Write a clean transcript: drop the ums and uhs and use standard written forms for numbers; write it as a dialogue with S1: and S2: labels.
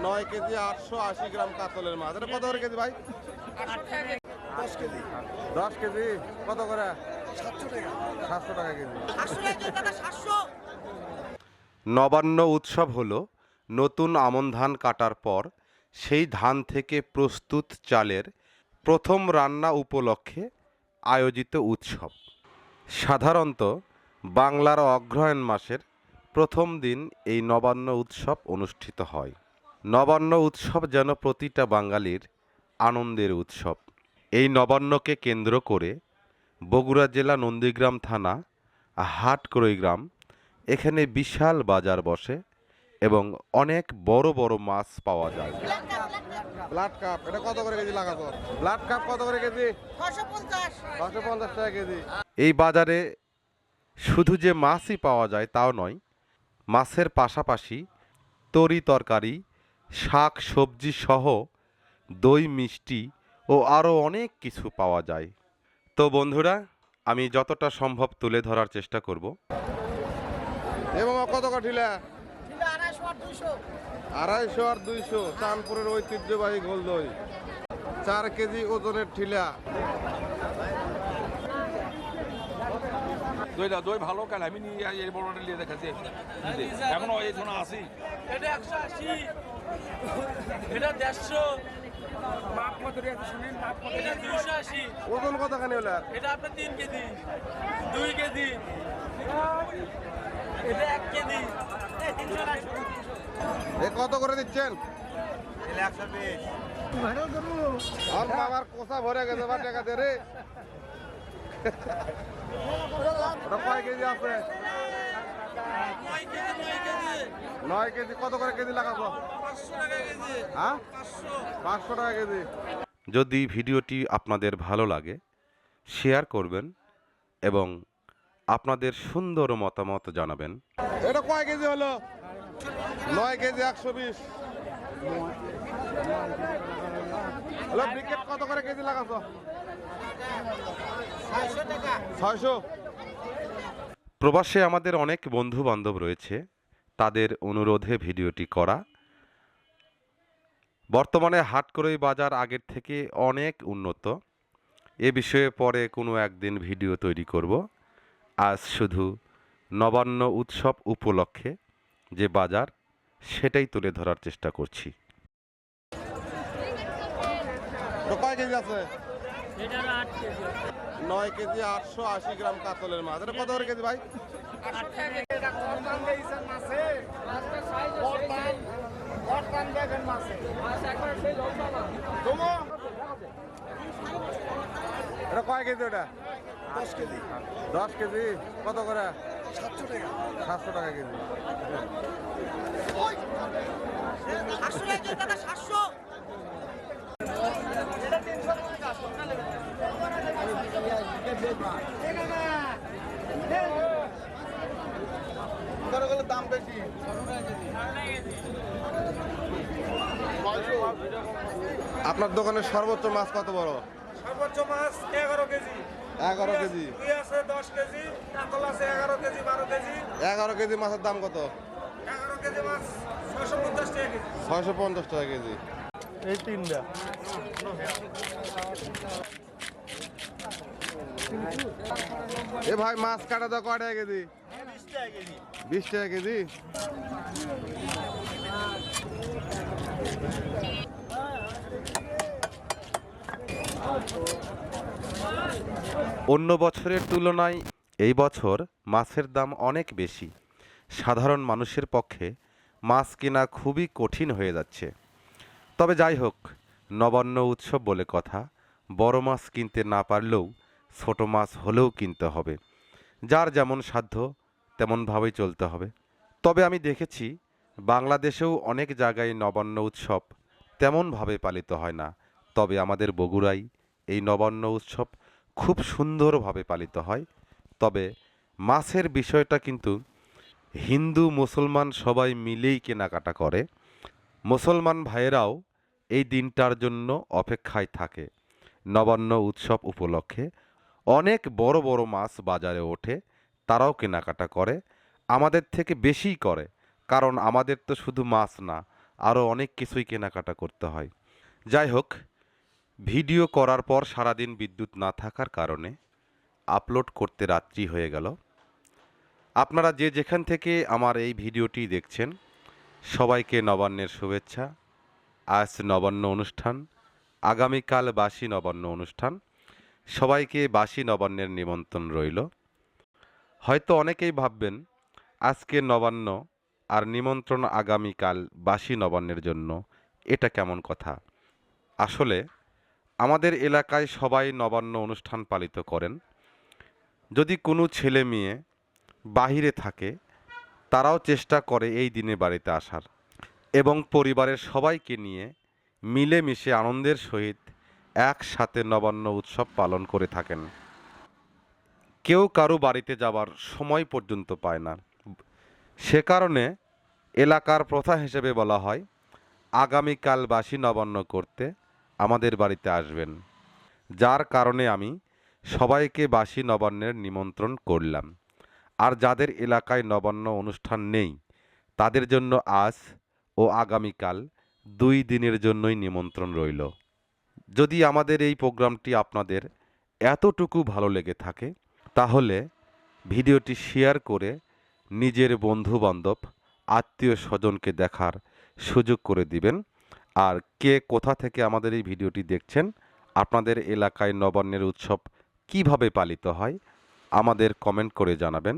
S1: 9 KG 880 গ্রাম কাতলের মাছ। এটা কত করে কেজি ভাই?
S2: 10 কেজি
S1: 10 কেজি কত করে?
S2: 700 টাকা।
S1: 700 টাকা কেজি।
S2: 700।
S3: নবান্ন উৎসব হলো নতুন আমন ধান কাটার পর সেই ধান থেকে প্রস্তুত চালের প্রথম রান্না উপলক্ষে আয়োজিত উৎসব। সাধারণত বাংলার অগ্রহায়ণ মাসের প্রথম দিন এই নবান্ন উৎসব অনুষ্ঠিত হয়। নবান্ন উৎসব যেন প্রতিটা বাঙালির আনন্দের উৎসব। এই নবান্নকে কেন্দ্র করে বগুড়া জেলা নন্দীগ্রাম থানা হাটকরই গ্রাম এখানে বিশাল বাজার বসে এবং অনেক বড় বড় মাছ পাওয়া যায়।
S1: ব্লাড কাপ এটা কত করে কেজি লাগাতো? ব্লাড কাপ কত করে কেজি?
S2: 650।
S1: 650 টাকা কেজি।
S3: এই বাজারে শুধু যে মাছই পাওয়া যায় তাও নয়, মাছের পাশাপাশি তরি তরকারি, শাক সবজি সহ দই মিষ্টি ও আরও অনেক কিছু পাওয়া যায়। তো বন্ধুরা, আমি যতটা সম্ভব তুলে ধরার চেষ্টা করব।
S1: এবং কত করে ঠিলা?
S2: 250 আর 200।
S1: 250 আর 200 চাঁদপুরের ঐতিহ্যবাহী গোল দই। 4 কেজি ওজনের ঠিলা।
S4: দই ভালো কাল আমি নিয়ে এই বড়টা নিয়ে দেখাচ্ছি এখনো এই শোনা আসি
S5: এটা 180 এটা 150 মাপ কত রেখে শুনেন মাপ কত এটা 280
S1: ওজন কতখানি হলো?
S5: এটা আপনার 3 কেজি 2 কেজি এটা 1 কেজি 380
S1: এ কত করে দিচ্ছেন?
S5: এটা 120
S1: আর বাবার কোষা ভরে গেছে বা টাকা দে রে। ওটা কয় কেজি আছে?
S5: 9 কেজি
S1: 9 কেজি কত করে কেজি লাগাবো?
S5: 500 টাকা কেজি
S1: হ্যাঁ
S5: 500
S1: 500 টাকা কেজি।
S3: যদি ভিডিওটি আপনাদের ভালো লাগে শেয়ার করবেন এবং আপনাদের সুন্দর মতামত জানাবেন।
S1: এটা কয় কেজি হলো? 9 কেজি 120। হ্যালো ব্রিকেট কত করে কেজি লাগাছো?
S2: 600 টাকা।
S1: 600।
S3: প্রবাসে আমাদের অনেক বন্ধু বান্ধব রয়েছে, তাদের অনুরোধে ভিডিওটি করা। বর্তমানে হাটকরই বাজার আগের থেকে অনেক উন্নত। এ বিষয়ে পরে কোনো একদিন ভিডিও তৈরি করব। আজ শুধু নবান্ন উৎসব উপলক্ষে যে বাজার সেটাই তুলে ধরার চেষ্টা করছি।
S1: তো কয় কেজি আছে?
S5: এটা 8 কেজি
S1: 9 কেজি 880 গ্রাম কাতলের মাছ। এটা কত করে কেজি ভাই?
S5: 8 টাকা
S2: এটা কর্তান দেইছেন মাছে। কর্তান দেখেন মাছে।
S5: মাছ একবার সেই লম্বা না
S2: তোমা
S1: এটা কয় কেজি ওটা?
S2: 10 কেজি
S1: 10 কেজি কত করে?
S2: 700 টাকা।
S1: 700 টাকা কেজি।
S2: 800 টাকা দাদা 700। এটা 300 টাকা সকালে।
S1: এগুলোর দাম বেশি। আপনার দোকানের সর্বোচ্চ মাছ কত বড়?
S5: সর্বোচ্চ মাছ 11 কেজি
S1: 11 কেজি।
S5: দুই আছে 10 কেজি কাতল আছে 11 কেজি 12 কেজি
S1: 11 কেজি মাছের দাম কত?
S5: 11 কেজি মাছ 650 টাকা কেজি
S1: 650 টাকা কেজি।
S5: এই তিনটা
S1: এ ভাই মাছ কাটা দাও কয় টাকা কেজি?
S5: 20 টাকা কেজি
S1: 20 টাকা কেজি।
S3: অন্য বছরের তুলনায় এই বছর মাছের দাম অনেক বেশি। সাধারণ মানুষের পক্ষে মাছ কেনা খুবই কঠিন হয়ে যাচ্ছে। তবে যাই হোক, নবান্ন উৎসব বলে কথা, বড় মাছ কিনতে না পারলেও ছোট মাছ হলেও কিনতে হবে। যার যেমন সাধ্য তেমনভাবেই চলতে হবে। তবে আমি দেখেছি বাংলাদেশেও অনেক জায়গায় নবান্ন উৎসব তেমনভাবে পালিত হয় না, তবে আমাদের বগুড়ায় এই নবান্ন উৎসব খুব সুন্দরভাবে পালিত হয়। তবে মাছের বিষয়টা কিন্তু হিন্দু মুসলমান সবাই মিলেই কেনাকাটা করে। মুসলমান ভাইয়েরাও এই দিনটার জন্য অপেক্ষায় থাকে। নবান্ন উৎসব উপলক্ষে অনেক বড় বড় মাছ বাজারে ওঠে, তারাও কেনাকাটা করে, আমাদের থেকে বেশিই করে। কারণ আমাদের তো শুধু মাছ না, আরও অনেক কিছুই কেনাকাটা করতে হয়। যাই হোক, ভিডিও করার পর সারাদিন বিদ্যুৎ না থাকার কারণে আপলোড করতে রাত্রি হয়ে গেল। আপনারা যে যেখান থেকে আমার এই ভিডিওটি দেখছেন, সবাইকে নবান্নের শুভেচ্ছা। আজ নবান্ন অনুষ্ঠান, আগামীকাল বাসি নবান্ন অনুষ্ঠান। সবাইকে বাসি নবান্নের নিমন্ত্রণ রইল। হয়তো অনেকেই ভাববেন আজকে নবান্ন আর নিমন্ত্রণ আগামীকাল বাসি নবান্নের জন্য, এটা কেমন কথা। আসলে আমাদের এলাকায় সবাই নবান্ন অনুষ্ঠান পালিত করেন। যদি কোনো ছেলে মেয়ে বাহিরে থাকে, তারাও চেষ্টা করে এই দিনে বাড়িতে আসার এবং পরিবারের সবাইকে নিয়ে মিলেমিশে আনন্দের সহিত একসাথে নবান্ন উৎসব পালন করে থাকেন। কেউ কারো বাড়িতে যাবার সময় পর্যন্ত পায় না। সে কারণে এলাকার প্রথা হিসেবে বলা হয়, আগামীকাল বাসি নবান্ন করতে আমাদের বাড়িতে আসবেন। যার কারণে আমি সবাইকে বাসি নবান্নের নিমন্ত্রণ করলাম। আর যাদের এলাকায় নবান্ন অনুষ্ঠান নেই, তাদের জন্য আজ ও আগামীকাল 2 দিনের জন্যই নিমন্ত্রণ রইল। যদি আমাদের এই প্রোগ্রামটি আপনাদের এতটুকু ভালো লেগে থাকে, তাহলে ভিডিওটি শেয়ার করে নিজের বন্ধুবান্ধব, আত্মীয় স্বজনকে দেখার সুযোগ করে দিবেন। আর কে কোথা থেকে আমাদের এই ভিডিওটি দেখছেন, আপনাদের এলাকায় নবান্নের উৎসব কিভাবে পালিত হয়, আমাদের কমেন্ট করে জানাবেন।